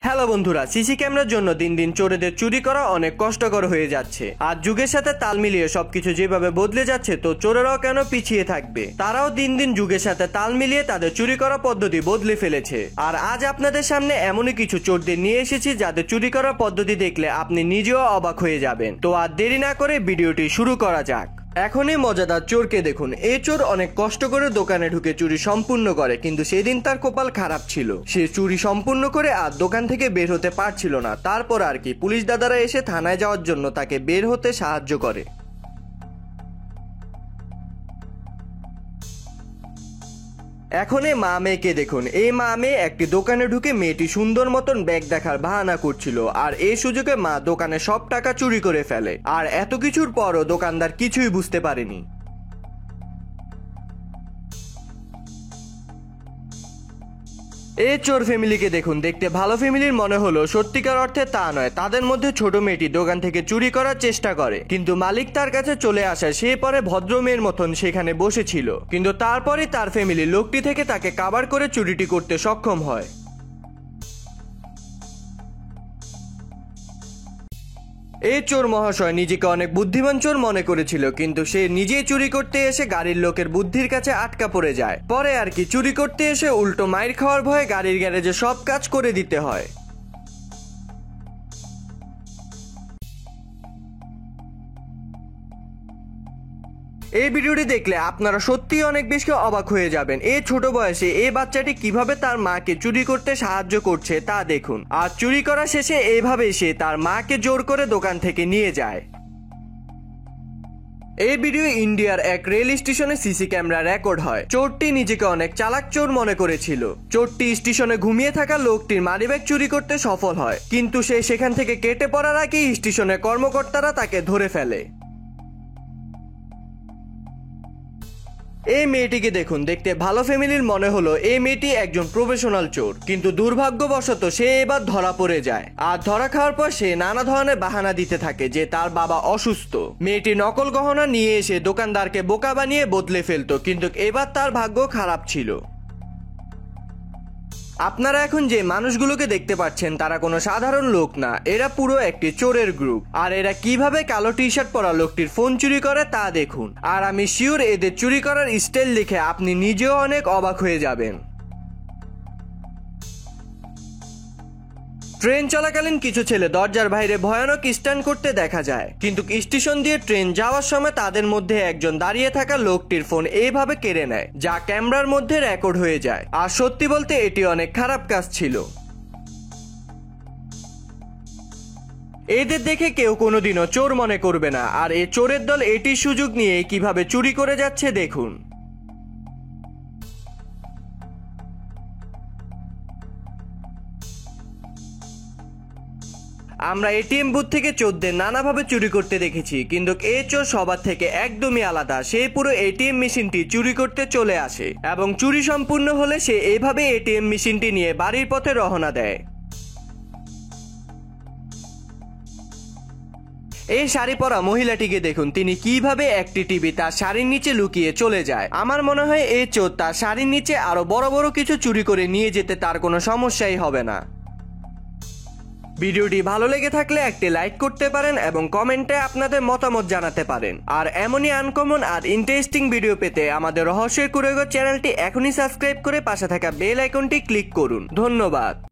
Hello বন্ধুরা, CC ক্যামেরার জন্য দিন দিন চোরেদের চুরি করা অনেক কষ্টকর হয়ে যাচ্ছে। আর যুগের সাথে তাল মিলিয়ে সবকিছু যেভাবে বদলে যাচ্ছে, তো চোরেরাও কেন পিছিয়ে থাকবে? তারাও দিন দিন যুগের সাথে তাল মিলিয়ে তাদের চুরি করা পদ্ধতি বদলে ফেলেছে। আর আজ আপনাদের সামনে এমনই কিছু চোরদের নিয়ে এসেছি যাদের চুরি করার পদ্ধতি দেখলে আপনি নিজেও অবাক হয়ে যাবেন। তো আর দেরি না করে ভিডিওটি শুরু করা যাক। এখনই মজাদার চোরকে দেখুন। এই চোর অনেক কষ্ট করে দোকানে ঢুকে চুরি সম্পূর্ণ করে, কিন্তু সেদিন তার কপাল খারাপ ছিল। সে চুরি সম্পূর্ণ করে আর দোকান থেকে বের হতে পারছিল না। তারপর আর কি পুলিশ দাদারা এসে থানায় যাওয়ার জন্য তাকে বের হতে সাহায্য করে। এখন এই মা মেয়েকে দেখুন। এই মা মেয়ে একটি দোকানে ঢুকে মেয়েটি সুন্দর মতন ব্যাগ দেখার বাহানা করছিল, আর এই সুযোগে মা দোকানে সব টাকা চুরি করে ফেলে। আর এত কিছুর পরও দোকানদার কিছুই বুঝতে পারেনি। এই চোর ফ্যামিলিকে দেখুন। দেখতে ভালো ফ্যামিলির মনে হলো, সত্যিকার অর্থে তা নয়। তাদের মধ্যে ছোট মেয়েটি দোকান থেকে চুরি করার চেষ্টা করে, কিন্তু মালিক তার কাছে চলে আসে। সে পরে ভদ্র মেয়ের মতন সেখানে বসেছিল, কিন্তু তারপরে তার ফ্যামিলির লোকটি থেকে তাকে কাভার করে চুরিটি করতে সক্ষম হয়। এই চোর মহাশয় নিজেকে অনেক বুদ্ধিমান চোর মনে করেছিল, কিন্তু সে নিজেই চুরি করতে এসে গাড়ির লোকের বুদ্ধির কাছে আটকা পড়ে যায়। পরে আর কি চুরি করতে এসে উল্টো মাইর খাওয়ার ভয়ে গাড়ির গ্যারেজে সব কাজ করে দিতে হয়। এই ভিডিওটি দেখলে আপনারা সত্যিই অনেক বেশি অবাক হয়ে যাবেন। এই ছোট বয়সে এই বাচ্চাটি কিভাবে তার মাকে চুরি করতে সাহায্য করছে তা দেখুন। আর চুরি করা শেষে এইভাবে সে তার মাকে জোর করে দোকান থেকে নিয়ে যায়। এই ভিডিও ইন্ডিয়ার এক রেল স্টেশনে সিসি ক্যামেরা রেকর্ড হয়। চোরটি নিজেকে অনেক চালাক চোর মনে করেছিল। চোরটি স্টেশনে ঘুমিয়ে থাকা লোকটির মানিব্যাগ চুরি করতে সফল হয়, কিন্তু সে সেখান থেকে কেটে পড়ার আগেই স্টেশনের কর্মকর্তারা তাকে ধরে ফেলে। এই মেয়েটিকে দেখুন। দেখতে ভালো ফ্যামিলির মনে হলো এই মেয়েটি একজন প্রফেশনাল চোর, কিন্তু দুর্ভাগ্যবশত সে এবার ধরা পড়ে যায়। আর ধরা খাওয়ার পর সে নানা ধরনের বাহানা দিতে থাকে যে তার বাবা অসুস্থ। মেয়েটি নকল গহনা নিয়ে এসে দোকানদারকে বোকা বানিয়ে বদলে ফেলতো, কিন্তু এবার তার ভাগ্য খারাপ ছিল। আপনারা এখন যে মানুষগুলোকে দেখতে পাচ্ছেন তারা কোনো সাধারণ লোক না, এরা পুরো একটি চোরের গ্রুপ। আর এরা কিভাবে কালো টি শার্ট পরা লোকটির ফোন চুরি করে তা দেখুন। আর আমি শিওর এদের চুরি করার স্টাইল দেখে আপনি নিজেও অনেক অবাক হয়ে যাবেন। ট্রেন চলাকালীন কিছু ছেলে দরজার বাইরে ভয়ানক স্ট্যান্ড করতে দেখা যায়, কিন্তু স্টেশন দিয়ে ট্রেন যাওয়ার সময় তাদের মধ্যে একজন দাঁড়িয়ে থাকা লোকটির ফোন এইভাবে কেড়ে নেয়, যা ক্যামেরার মধ্যে রেকর্ড হয়ে যায়। আর সত্যি বলতে এটি অনেক খারাপ কাজ ছিল। এদের দেখে কেউ কোনোদিনও চোর মনে করবে না। আর এই চোরের দল এটি সুযোগ নিয়ে কিভাবে চুরি করে যাচ্ছে দেখুন। আমরা এটিএম বুথ থেকে চোরদের নানাভাবে চুরি করতে দেখেছি, কিন্তু এই চোর সবার থেকে একদমই আলাদা। সে পুরো এটিএম মেশিনটি চুরি করতে চলে আসে, এবং চুরি সম্পূর্ণ হলে সে এইভাবে এটিএম মেশিনটি নিয়ে বাড়ির পথে রওনা দেয়। এই শাড়ি পরা মহিলাটিকে দেখুন। তিনি কিভাবে একটি টিভি তার শাড়ির নিচে লুকিয়ে চলে যায়। আমার মনে হয় এই চোর তার শাড়ির নিচে আরো বড় বড় কিছু চুরি করে নিয়ে যেতে তার কোনো সমস্যাই হবে না। ভিডিওটি ভালো লেগে থাকলে একটি লাইক করতে পারেন এবং কমেন্টে আপনাদের মতামত জানাতে পারেন। আর এমনই আনকমন আর ইন্টারেস্টিং ভিডিও পেতে আমাদের রহস্যের কুড়েঘর চ্যানেলটি এখনই সাবস্ক্রাইব করে পাশে থাকা বেল আইকনটি ক্লিক করুন। ধন্যবাদ।